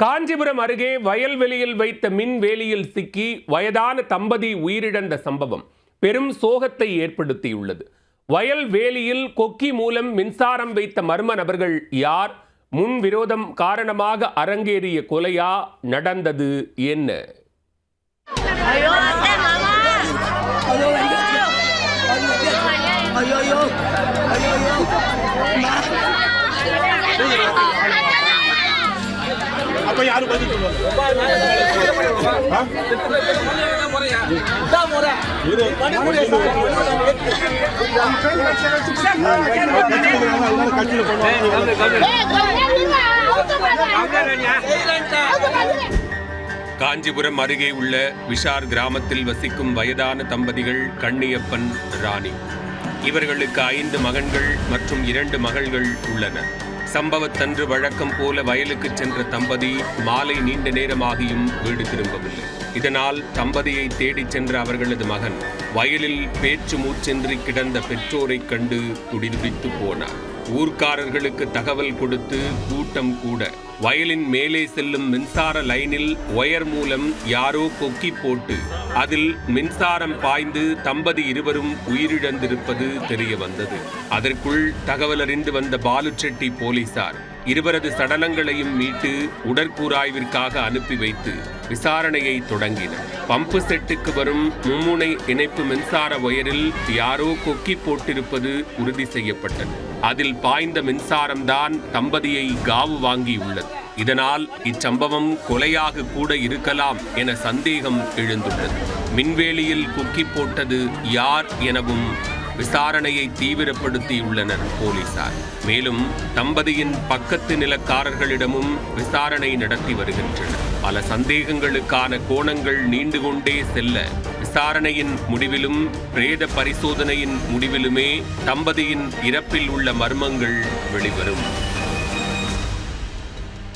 காஞ்சிபுரம் அருகே வயல்வெளியில் வைத்த மின்வேலியில் சிக்கி வயதான தம்பதி உயிரிழந்த சம்பவம் பெரும் சோகத்தை ஏற்படுத்தியுள்ளது. வயல்வேலியில் கொக்கி மூலம் மின்சாரம் வைத்த மர்ம நபர்கள் யார்? முன் விரோதம் காரணமாக அரங்கேறிய கொலையா? நடந்தது என்ன? அப்ப யாரும் பதில் காஞ்சிபுரம் அருகே உள்ள விஷார் கிராமத்தில் வசிக்கும் வயதான தம்பதிகள் கண்ணியப்பன், ராணி. இவர்களுக்கு 5 மகன்கள் மற்றும் 2 மகள்கள் உள்ளனர். சம்பவத்தன்று வழக்கம் போல வயலுக்கு சென்ற தம்பதி மாலை நீண்ட நேரமாகியும் வீடு திரும்பவில்லை. இதனால் தம்பதியை தேடிச் சென்ற அவர்களது மகன் வயலில் பேச்சு மூச்சின்றி கிடந்த பெற்றோரை கண்டு துடிதுடித்து போனார். ஊர்க்காரர்களுக்கு தகவல் கொடுத்து கூட்டம் கூட வயலின் மேலே செல்லும் மின்சார லைனில் ஒயர் மூலம் யாரோ கொக்கி போட்டு அதில் மின்சாரம் பாய்ந்து தம்பதி இருவரும் உயிரிழந்திருப்பது தெரிய வந்தது. அதற்குள் தகவல் அறிந்து வந்த பாலுச்செட்டி போலீசார் இருவரது சடலங்களையும் மீட்டு உடற்கூராய்விற்காக அனுப்பி வைத்து விசாரணையை தொடங்கினர். பம்பு செட்டுக்கு வரும் மும்முனை இணைப்பு மின்சார ஒயரில் யாரோ கொக்கி போட்டிருப்பது உறுதி செய்யப்பட்டது. அதில் பாய்ந்த மின்சாரம்தான் தம்பதியை காவு வாங்கியுள்ளது. இதனால் இச்சம்பவம் கொலையாக கூட இருக்கலாம் என சந்தேகம் எழுந்துள்ளது. மின்வேலியில் கொக்கி போட்டது யார் எனவும் விசாரணையை தீவிரப்படுத்தியுள்ளனர் போலீசார். மேலும் தம்பதியின் பக்கத்து நிலக்காரர்களிடமும் விசாரணை நடத்தி வருகின்றனர். பல சந்தேகங்களுக்கான கோணங்கள் நீண்டு கொண்டே செல்ல விசாரணையின் முடிவிலும் பிரேத பரிசோதனையின் முடிவிலுமே தம்பதியின் இறப்பில் உள்ள மர்மங்கள் வெளிவரும்.